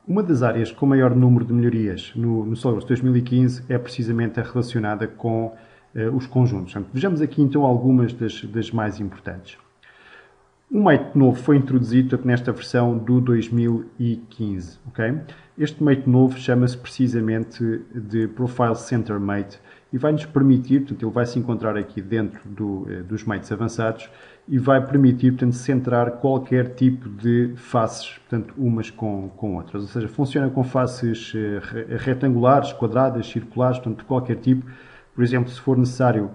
Uma das áreas com maior número de melhorias no SOLIDWORKS 2015 é precisamente a relacionada com os conjuntos. Portanto, vejamos aqui então algumas das mais importantes. Um mate novo foi introduzido nesta versão do 2015. Okay? Este mate novo chama-se precisamente de Profile Center Mate e vai-nos permitir, portanto, ele vai se encontrar aqui dentro dos mates avançados e vai permitir, portanto, centrar qualquer tipo de faces, portanto, umas com outras. Ou seja, funciona com faces retangulares, quadradas, circulares, portanto, de qualquer tipo. Por exemplo, se for necessário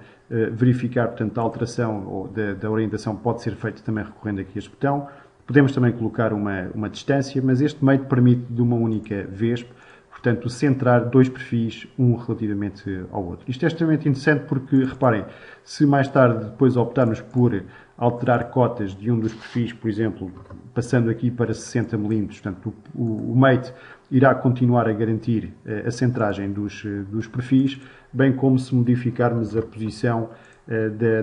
verificar, portanto, a alteração da orientação pode ser feita também recorrendo aqui a este botão. Podemos também colocar uma distância, mas este mate permite de uma única vez, portanto, centrar dois perfis, um relativamente ao outro. Isto é extremamente interessante porque, reparem, se mais tarde depois optarmos por alterar cotas de um dos perfis, por exemplo, passando aqui para 60 mm, portanto, o mate irá continuar a garantir a centragem dos perfis, bem como se modificarmos a posição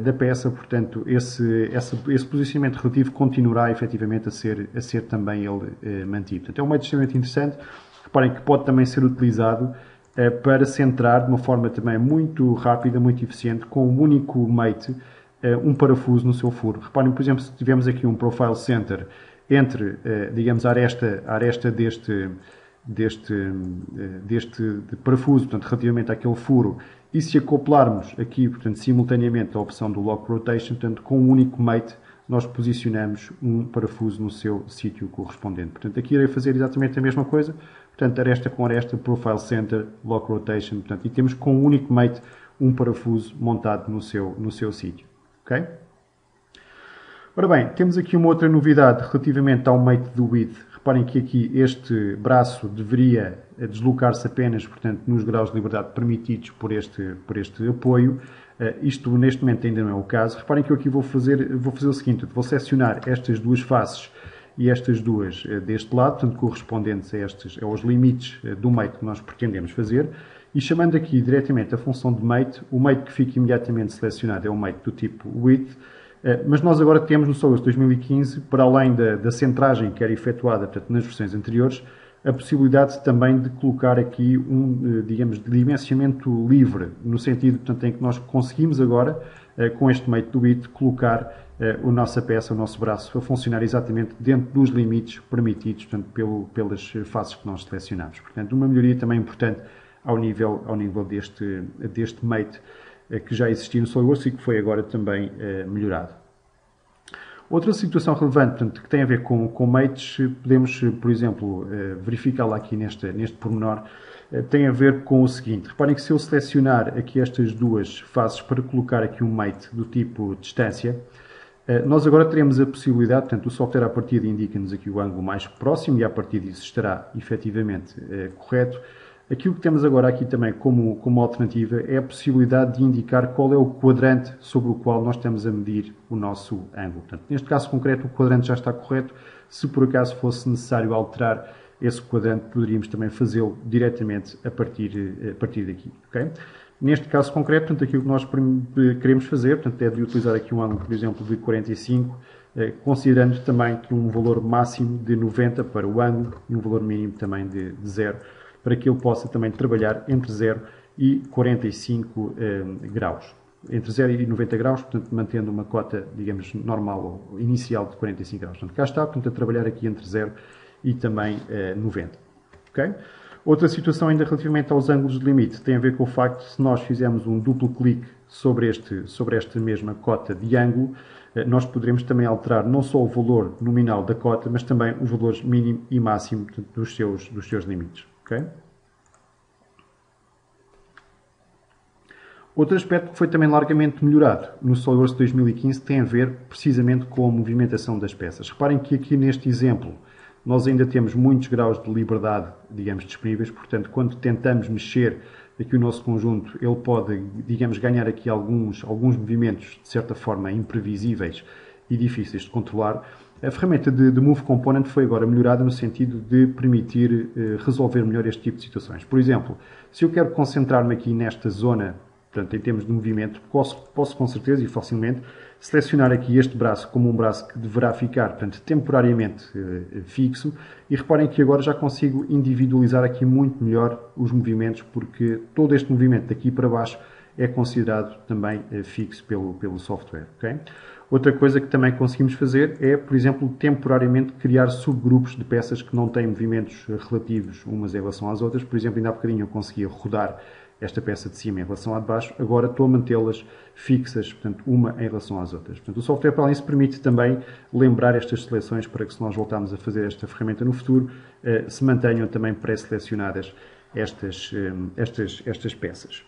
da peça, portanto, esse posicionamento relativo continuará efetivamente a ser também ele mantido. Portanto, é um mate extremamente interessante. Reparem que pode também ser utilizado para centrar de uma forma também muito rápida, muito eficiente, com um único mate, um parafuso no seu furo. Reparem, por exemplo, se tivermos aqui um Profile Center entre, digamos, a aresta deste parafuso, portanto, relativamente àquele furo, e se acoplarmos aqui, portanto, simultaneamente a opção do Lock Rotation, portanto, com um único mate, nós posicionamos um parafuso no seu sítio correspondente. Portanto, aqui irei fazer exatamente a mesma coisa, portanto, aresta com aresta, Profile Center, Lock Rotation, portanto, e temos com um único mate um parafuso montado no seu sítio. Ok? Ora bem, temos aqui uma outra novidade relativamente ao mate do width. Reparem que aqui este braço deveria deslocar-se apenas, portanto, nos graus de liberdade permitidos por este apoio. Isto neste momento ainda não é o caso. Reparem que eu aqui vou fazer o seguinte, vou selecionar estas duas faces e estas duas deste lado, portanto, correspondentes aos limites do mate que nós pretendemos fazer. E chamando aqui diretamente a função de mate, o mate que fica imediatamente selecionado é o mate do tipo width. Mas nós agora temos no SOLIDWORKS 2015, para além da centragem que era efetuada, portanto, nas versões anteriores, a possibilidade também de colocar aqui digamos, de dimensionamento livre, no sentido, portanto, em que nós conseguimos agora, com este mate do width, colocar a nossa peça, o nosso braço, a funcionar exatamente dentro dos limites permitidos, portanto, pelas faces que nós selecionamos. Portanto, uma melhoria também importante ao nível deste mate que já existia no SOLIDWORKS e que foi agora também melhorado. Outra situação relevante, portanto, que tem a ver com mates, podemos, por exemplo, verificá-la aqui neste pormenor, tem a ver com o seguinte. Reparem que se eu selecionar aqui estas duas faces para colocar aqui um mate do tipo distância, nós agora teremos a possibilidade, portanto, o software à partida indica-nos aqui o ângulo mais próximo e a partir disso estará efetivamente correto. Aquilo que temos agora aqui também como alternativa é a possibilidade de indicar qual é o quadrante sobre o qual nós estamos a medir o nosso ângulo. Portanto, neste caso concreto, o quadrante já está correto. Se por acaso fosse necessário alterar esse quadrante, poderíamos também fazê-lo diretamente a partir daqui. Okay? Neste caso concreto, portanto, aquilo que nós queremos fazer, portanto, é de utilizar aqui um ângulo, por exemplo, de 45, considerando também que um valor máximo de 90 para o ângulo e um valor mínimo também de 0, para que ele possa também trabalhar entre 0 e 45 graus. Entre 0 e 90 graus, portanto, mantendo uma cota, digamos, normal ou inicial de 45 graus. Portanto, cá está, portanto, a trabalhar aqui entre 0 e também 90. Okay? Outra situação ainda relativamente aos ângulos de limite tem a ver com o facto de se nós fizermos um duplo clique sobre esta mesma cota de ângulo, nós poderemos também alterar não só o valor nominal da cota, mas também os valores mínimo e máximo, portanto, dos seus limites. Okay? Outro aspecto que foi também largamente melhorado no SOLIDWORKS 2015 tem a ver precisamente com a movimentação das peças. Reparem que aqui neste exemplo nós ainda temos muitos graus de liberdade, digamos, disponíveis, portanto, quando tentamos mexer aqui o nosso conjunto, ele pode, digamos, ganhar aqui alguns movimentos, de certa forma, imprevisíveis e difíceis de controlar. A ferramenta de Move Component foi agora melhorada no sentido de permitir resolver melhor este tipo de situações. Por exemplo, se eu quero concentrar-me aqui nesta zona, portanto, em termos de movimento, posso com certeza e facilmente selecionar aqui este braço como um braço que deverá ficar, portanto, temporariamente fixo, e reparem que agora já consigo individualizar aqui muito melhor os movimentos, porque todo este movimento daqui para baixo é considerado também fixo pelo software. Okay? Outra coisa que também conseguimos fazer é, por exemplo, temporariamente criar subgrupos de peças que não têm movimentos relativos umas em relação às outras. Por exemplo, ainda há bocadinho eu conseguia rodar esta peça de cima em relação à de baixo, agora estou a mantê-las fixas, portanto, uma em relação às outras. Portanto, o software, para além disso, permite também lembrar estas seleções para que, se nós voltarmos a fazer esta ferramenta no futuro, se mantenham também pré-selecionadas estas peças.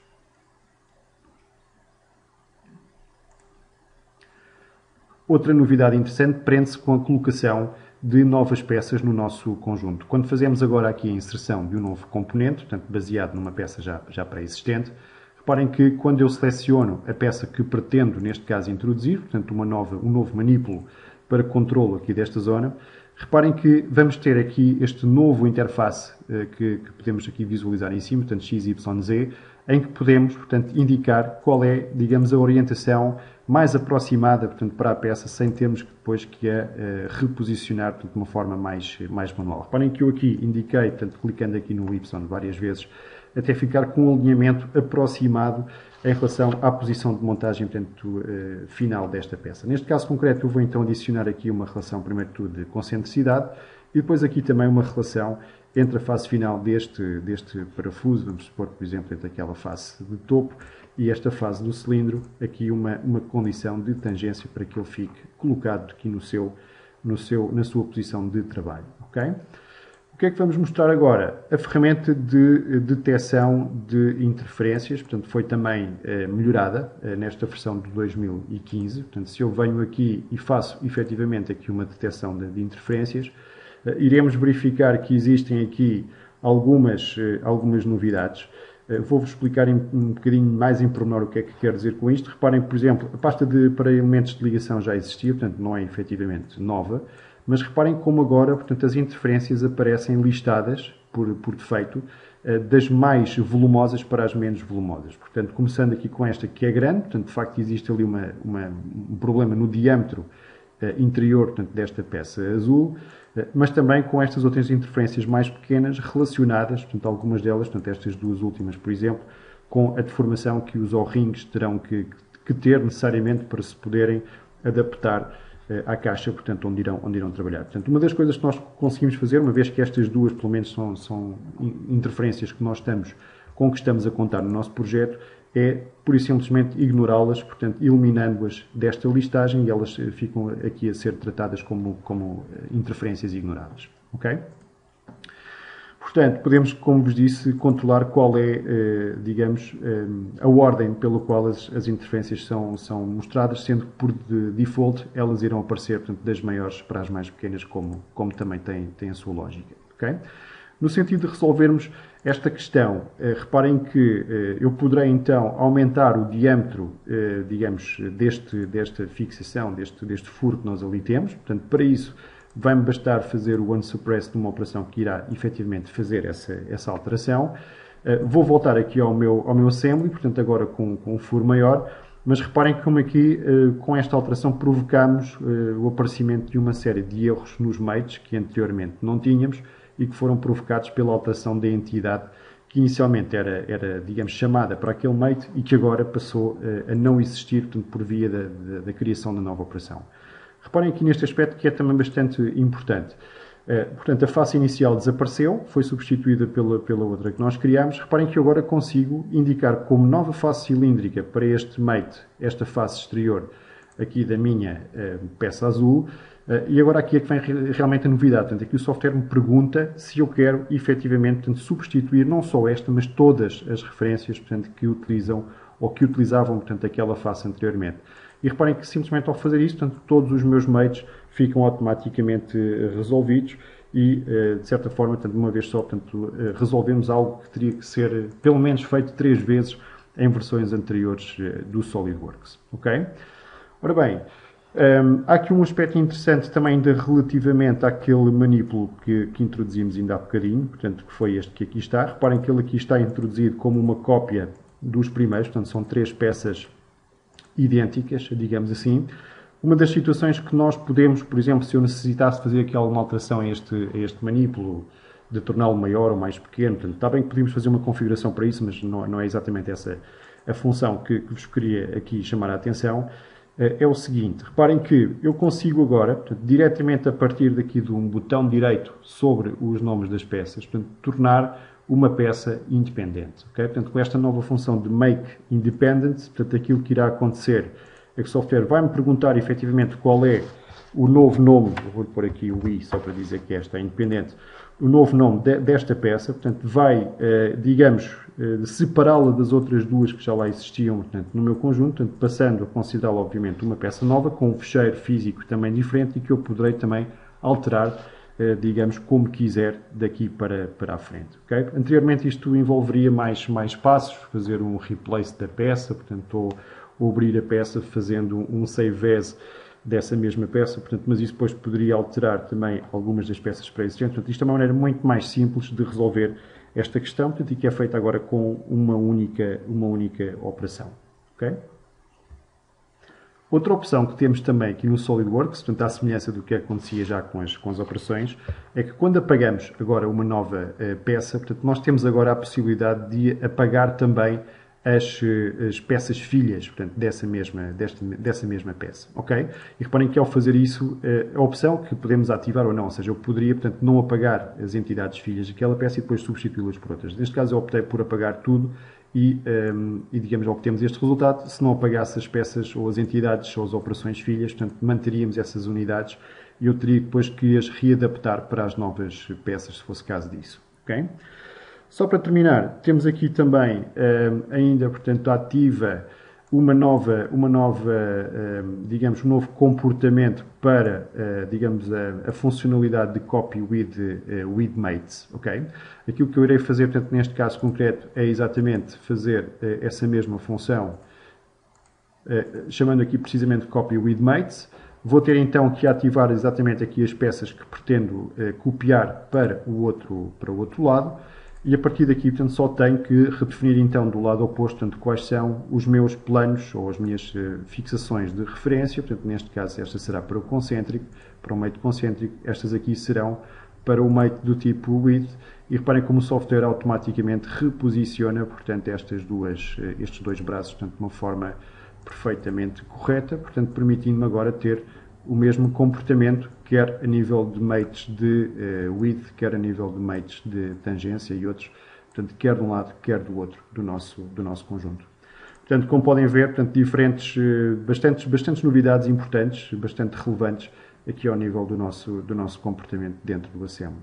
Outra novidade interessante prende-se com a colocação de novas peças no nosso conjunto. Quando fazemos agora aqui a inserção de um novo componente, portanto baseado numa peça já pré-existente, reparem que quando eu seleciono a peça que pretendo, neste caso, introduzir, portanto um novo manipulo para controlo aqui desta zona, reparem que vamos ter aqui este novo interface que podemos aqui visualizar em cima, portanto XYZ, em que podemos, portanto, indicar qual é, digamos, a orientação mais aproximada, portanto, para a peça, sem termos depois que a reposicionar, portanto, de uma forma mais manual. Reparem que eu aqui indiquei, portanto, clicando aqui no Y várias vezes, até ficar com um alinhamento aproximado em relação à posição de montagem, portanto, final desta peça. Neste caso concreto, eu vou então adicionar aqui uma relação, primeiro de tudo, de concentricidade, e depois aqui também uma relação entre a face final deste parafuso, vamos supor, por exemplo, entre aquela face de topo e esta face do cilindro, aqui uma condição de tangência para que ele fique colocado aqui na sua posição de trabalho. Okay? O que é que vamos mostrar agora? A ferramenta de detecção de interferências, portanto, foi também melhorada nesta versão de 2015. Portanto, se eu venho aqui e faço efetivamente aqui uma detecção de interferências, iremos verificar que existem aqui algumas novidades. Vou-vos explicar um bocadinho mais em pormenor o que é que quero dizer com isto. Reparem, por exemplo, a pasta para elementos de ligação já existia, portanto não é efetivamente nova, mas reparem como agora, portanto, as interferências aparecem listadas por defeito, das mais volumosas para as menos volumosas. Portanto, começando aqui com esta que é grande, portanto, de facto existe ali um problema no diâmetro interior, portanto, desta peça azul, mas também com estas outras interferências mais pequenas relacionadas, portanto, algumas delas, portanto, estas duas últimas, por exemplo, com a deformação que os O-rings terão que ter necessariamente para se poderem adaptar à caixa, portanto, onde irão trabalhar. Portanto, uma das coisas que nós conseguimos fazer, uma vez que estas duas, pelo menos, são interferências com que estamos a contar no nosso projeto, é, pura e simplesmente, ignorá-las, portanto, eliminando-as desta listagem e elas ficam aqui a ser tratadas como interferências ignoradas. Ok? Portanto, podemos, como vos disse, controlar qual é, digamos, a ordem pela qual as interferências são mostradas, sendo que, por default, elas irão aparecer, portanto, das maiores para as mais pequenas, como também tem a sua lógica. Ok? No sentido de resolvermos esta questão, reparem que eu poderei então aumentar o diâmetro, digamos, desta fixação, deste furo que nós ali temos. Portanto, para isso vai-me bastar fazer o unsuppress de uma operação que irá efetivamente fazer essa alteração. Vou voltar aqui ao meu assembly, portanto agora com um furo maior, mas reparem como aqui com esta alteração provocamos o aparecimento de uma série de erros nos mates que anteriormente não tínhamos, e que foram provocados pela alteração da entidade que inicialmente era digamos, chamada para aquele mate e que agora passou a não existir, portanto, por via da criação da nova operação. Reparem aqui neste aspecto que é também bastante importante. Portanto, a face inicial desapareceu, foi substituída pela outra que nós criámos. Reparem que eu agora consigo indicar como nova face cilíndrica para este mate, esta face exterior aqui da minha peça azul. E agora aqui é que vem realmente a novidade. Portanto, aqui o software me pergunta se eu quero efetivamente, portanto, substituir não só esta, mas todas as referências, portanto, que utilizam ou que utilizavam, portanto, aquela face anteriormente. E reparem que simplesmente ao fazer isso, portanto, todos os meus mates ficam automaticamente resolvidos e, de certa forma, portanto, de uma vez só, portanto, resolvemos algo que teria que ser pelo menos feito 3 vezes em versões anteriores do SolidWorks. Ok? Ora bem, há aqui um aspecto interessante também relativamente àquele manipulo que introduzimos ainda há bocadinho, portanto, que foi este que aqui está. Reparem que ele aqui está introduzido como uma cópia dos primeiros, portanto são 3 peças idênticas, digamos assim. Uma das situações que nós podemos, por exemplo, se eu necessitasse fazer aqui alguma alteração a este manipulo, de torná-lo maior ou mais pequeno, portanto, está bem que podemos fazer uma configuração para isso, mas não é exatamente essa a função que vos queria aqui chamar a atenção. É o seguinte, reparem que eu consigo agora, portanto, diretamente a partir daqui de um botão direito sobre os nomes das peças, portanto, tornar uma peça independente. Okay? Portanto, com esta nova função de Make Independent, portanto, aquilo que irá acontecer é que o software vai-me perguntar efetivamente qual é o novo nome, eu vou pôr aqui o I só para dizer que esta é independente, o novo nome desta peça, portanto, vai, digamos, separá-la das outras duas que já lá existiam, portanto, no meu conjunto, portanto, passando a considerá-la, obviamente, uma peça nova, com um fecheiro físico também diferente e que eu poderei também alterar, digamos, como quiser daqui para a frente. Okay? Anteriormente isto envolveria mais passos, fazer um replace da peça, portanto, ou abrir a peça fazendo um save as dessa mesma peça, portanto, mas isso depois poderia alterar também algumas das peças pré-existentes. Portanto, isto é uma maneira muito mais simples de resolver esta questão, portanto, e que é feita agora com uma única operação. Okay? Outra opção que temos também aqui no SolidWorks, portanto, à semelhança do que acontecia já com as operações, é que quando apagamos agora uma nova peça, portanto, nós temos agora a possibilidade de apagar também as peças filhas, portanto, dessa mesma peça, ok? E reparem que ao fazer isso, a opção que podemos ativar ou não, ou seja, eu poderia, portanto, não apagar as entidades filhas daquela peça e depois substituí-las por outras. Neste caso, eu optei por apagar tudo e digamos, obtemos este resultado. Se não apagasse as peças ou as entidades ou as operações filhas, portanto, manteríamos essas unidades e eu teria depois que as readaptar para as novas peças, se fosse caso disso, ok? Só para terminar, temos aqui também ainda, portanto, ativa uma nova, digamos, um novo comportamento para, digamos, a funcionalidade de Copy with Mates, ok? Aquilo que eu irei fazer, portanto, neste caso concreto, é exatamente fazer essa mesma função, chamando aqui precisamente Copy with Mates. Vou ter então que ativar exatamente aqui as peças que pretendo copiar para o outro lado. E a partir daqui, portanto, só tenho que redefinir então do lado oposto, portanto, quais são os meus planos ou as minhas fixações de referência. Portanto, neste caso, esta será para o concêntrico, para o mate concêntrico. Estas aqui serão para o mate do tipo width. E reparem como o software automaticamente reposiciona, portanto, estes dois braços, portanto, de uma forma perfeitamente correta, portanto, permitindo-me agora ter o mesmo comportamento, quer a nível de mates de width, quer a nível de mates de tangência e outros, portanto, quer de um lado, quer do outro, do nosso conjunto. Portanto, como podem ver, portanto, bastantes novidades importantes, bastante relevantes aqui ao nível do nosso comportamento dentro do Assembly.